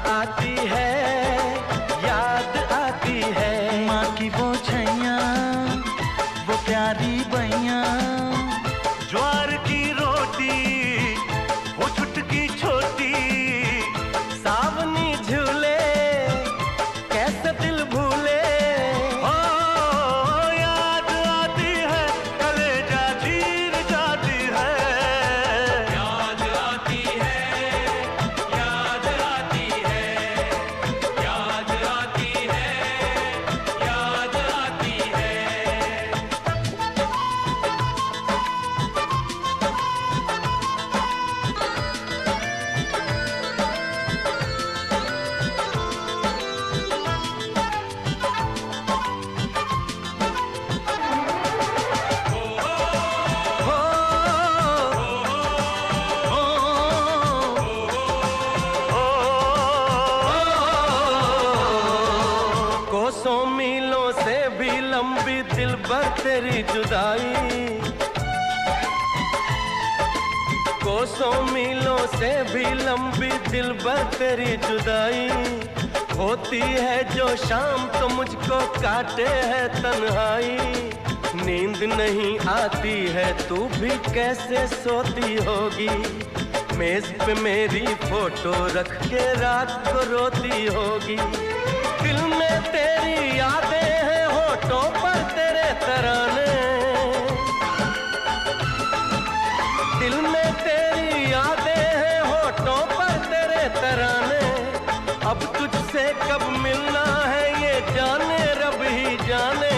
आती है, याद आती है। माँ की वो छैया, वो प्यारी बैया, ज्वार की रोटी, वो चुटकी छोटी, सावनी झूले, कैसे दिल भूले। ओ याद आती है, कलेजा चीर जाती है। याद आती है, याद आती है, याद आती है, याद आती है। कोसों मीलों से भी लंबी दिलबर तेरी जुदाई, कोसों मीलों से भी लंबी दिलबर तेरी जुदाई। होती है जो शाम तो मुझको काटे है तन्हाई। नींद नहीं आती है, तू भी कैसे सोती होगी। मेज पे मेरी फोटो रख के रात को रोती होगी। दिल में तेरी यादें हैं, होठों पर तेरे तराने। दिल में तेरी यादें हैं, होठों पर तेरे तराने। अब तुझसे कब मिलना है ये जाने रब ही जाने,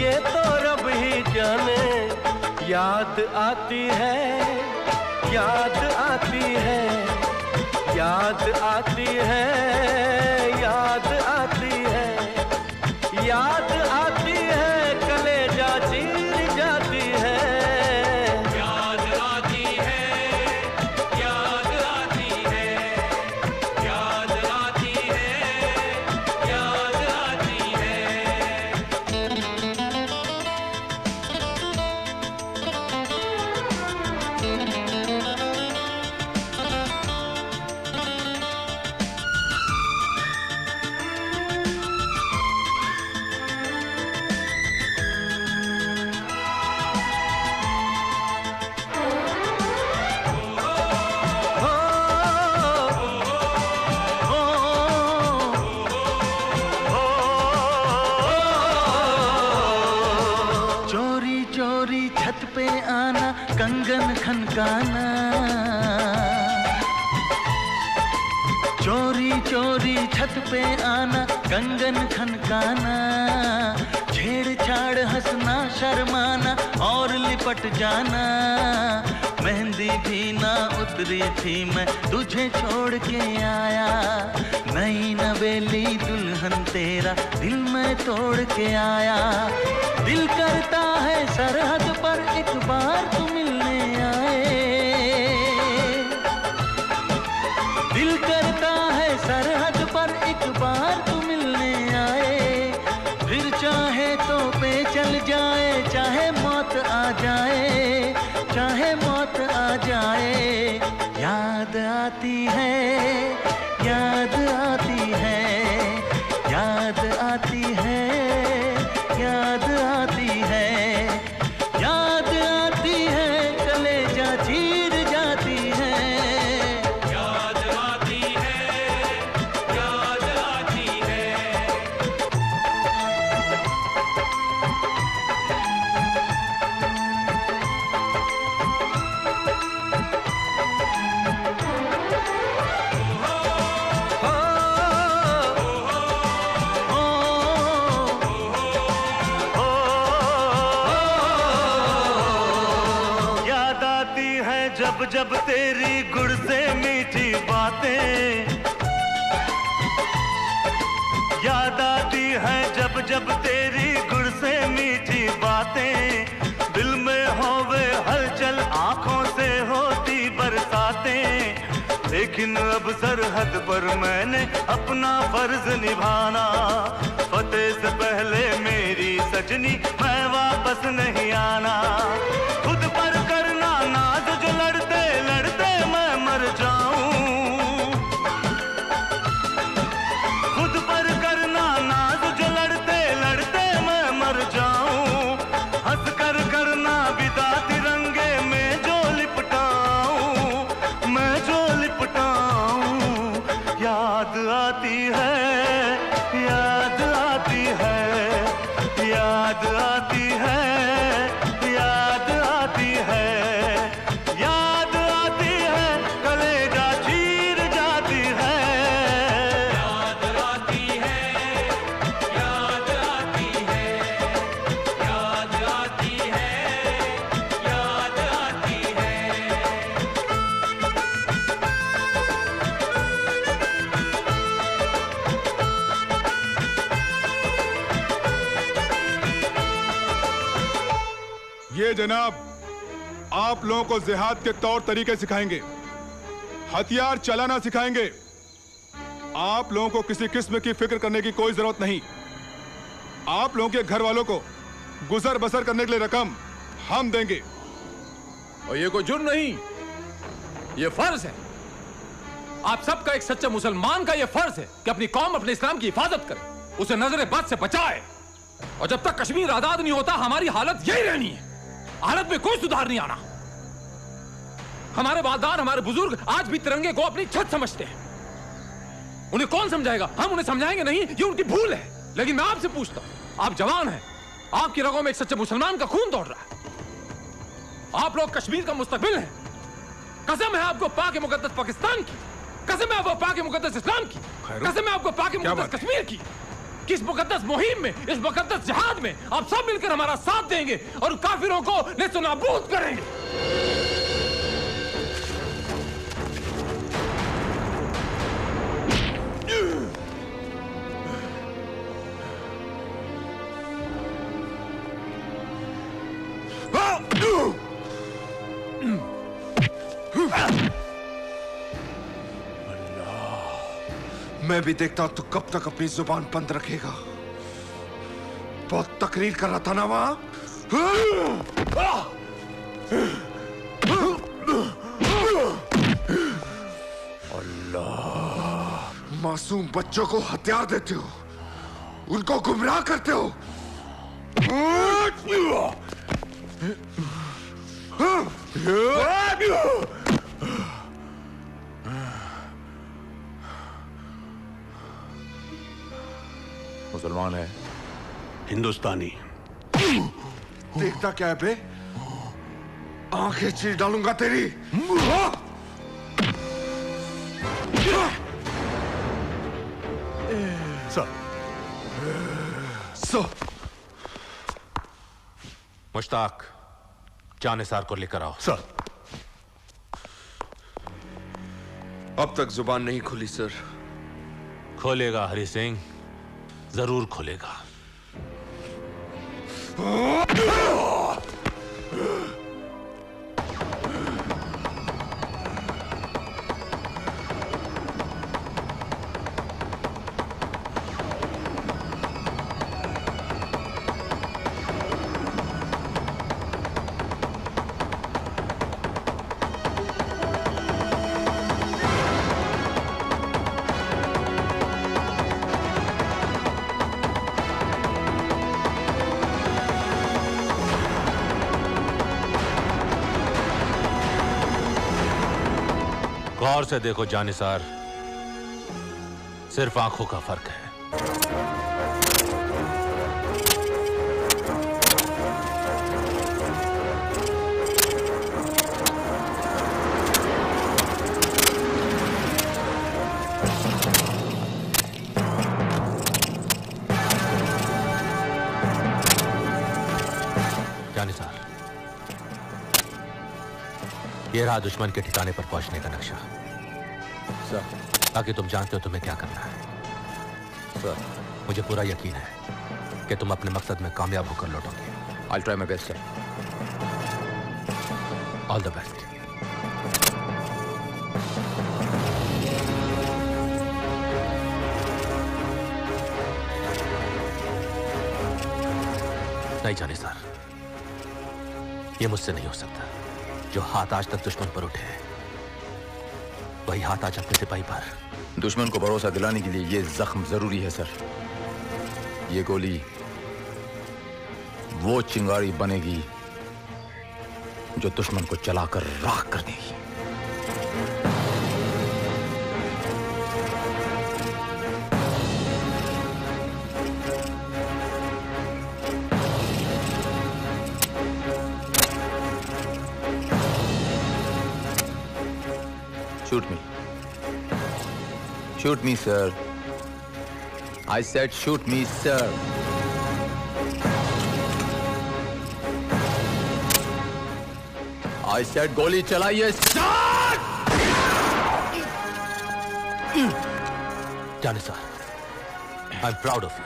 ये तो रब ही जाने। याद आती है, याद आती है, याद आती है, याद आती है, याद आती है, कलेजा चीर जाती है। याद आती है, याद आती है, याद आती है, याद आती है। चोरी चोरी छत पे आना, कंगन खनकाना। चोरी चोरी छत पे आना, कंगन खनकाना। छेड़छाड़ हंसना शर्माना और लिपट जाना। मेहंदी भी ना उतरी थी मैं तुझे छोड़ के आया। नई नवेली दुल्हन तेरा दिल मैं तोड़ के आया। दिल करता है सरहद पर एक बार तू मिलने आए। दिल करता है सरहद पर एक बार तू मिलने आए। फिर चाहे तो पे चल जाए, चाहे मौत आ जाए, चाहे मौत आ जाए। याद आती है, याद आती है, याद आती है, याद आती है, याद आती है, कलेजा चीर जाती है। याद आती है, याद आती है। याद आती है जब जब तेरी गुड़ से मीठी बातें। याद आती है जब जब तेरी गुड़ से मीठी बातें। दिल में होवे हलचल, आंखों से होती बरसातें। लेकिन अब सरहद पर मैंने अपना फर्ज निभाना। फतेह से पहले मेरी सजनी मैं वापस नहीं आना। खुद पर करना नाज जो लड़ते लड़ते मैं मर जाऊं। याद आती है, याद आती है, याद आती है, याद आती है, याद आती है, कलेजा चीर जाती है। याद आती है, याद आती है, याद आती है, याद आती है। ये जनाब आप लोगों को जिहाद के तौर तरीके सिखाएंगे, हथियार चलाना सिखाएंगे। आप लोगों को किसी किस्म की फिक्र करने की कोई जरूरत नहीं। आप लोगों के घर वालों को गुजर बसर करने के लिए रकम हम देंगे। और ये कोई जुर्म नहीं, ये फर्ज है। आप सबका एक सच्चे मुसलमान का ये फर्ज है कि अपनी कौम, अपने इस्लाम की हिफाजत करे, उसे नजर बद से बचाए। और जब तक कश्मीर आजाद नहीं होता हमारी हालत यही रहनी है। हालत में कोई सुधार नहीं आना। हमारे बालदान, हमारे बुजुर्ग आज भी तिरंगे को अपनी छत समझते हैं। उन्हें कौन समझाएगा? हम उन्हें समझाएंगे नहीं, ये उनकी भूल है। लेकिन मैं आपसे पूछता हूं, आप जवान हैं, आपकी रगों में एक सच्चे मुसलमान का खून दौड़ रहा है। आप लोग कश्मीर का मुस्तकबिल हैं। कसम है आपको पाक मुकद्दस पाकिस्तान की, कसम है आपको पाक मुकद्दस इस्लाम की, कसम है आपको पाक मुकद्दस कश्मीर की। किस मुकद्दस मुहिम में, इस मुकद्दस जिहाद में आप सब मिलकर हमारा साथ देंगे और काफिरों को नेस्तनाबूद करेंगे। मैं भी देखता हूं तू कब तक अपनी जुबान बंद रखेगा। बहुत तकरीर कर रहा था ना वहां। अल्लाह, मासूम बच्चों को हथियार देते हो, उनको गुमराह करते हो। मुसलमान है, हिंदुस्तानी। देखता क्या है बे? आंखें चीर डालूंगा तेरी। सर मुश्ताक, जानिसार को लेकर आओ। सर अब तक जुबान नहीं खुली सर। खोलेगा हरि सिंह, जरूर खोलेगा। गौर से देखो जानिसार, सिर्फ आंखों का फर्क है। जानिसार, ये रहा दुश्मन के ठिकाने पर पहुंचने का नक्शा। सर, ताकि तुम जानते हो तुम्हें क्या करना है। सर, मुझे पूरा यकीन है कि तुम अपने मकसद में कामयाब होकर लौटोगे। I'll try my best, sir. All the best. नहीं जानिसार, ये मुझसे नहीं हो सकता। जो हाथ आज तक दुश्मन पर उठे हैं, वही हाथ आज अपने सिपाही पर। दुश्मन को भरोसा दिलाने के लिए ये जख्म जरूरी है सर। ये गोली वो चिंगारी बनेगी जो दुश्मन को चलाकर राख कर देगी। shoot me, sir. I said shoot me, sir. I said गोली चलाइए, sir. जाने sir, I am proud of you.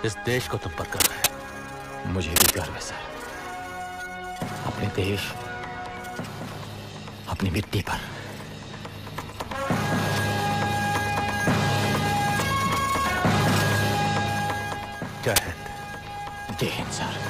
इस देश को तुम पर गर्व है। मुझे भी गर्व है सर, अपने देश, अपनी मिट्टी पर। जय हिंद। जय हिंद सर।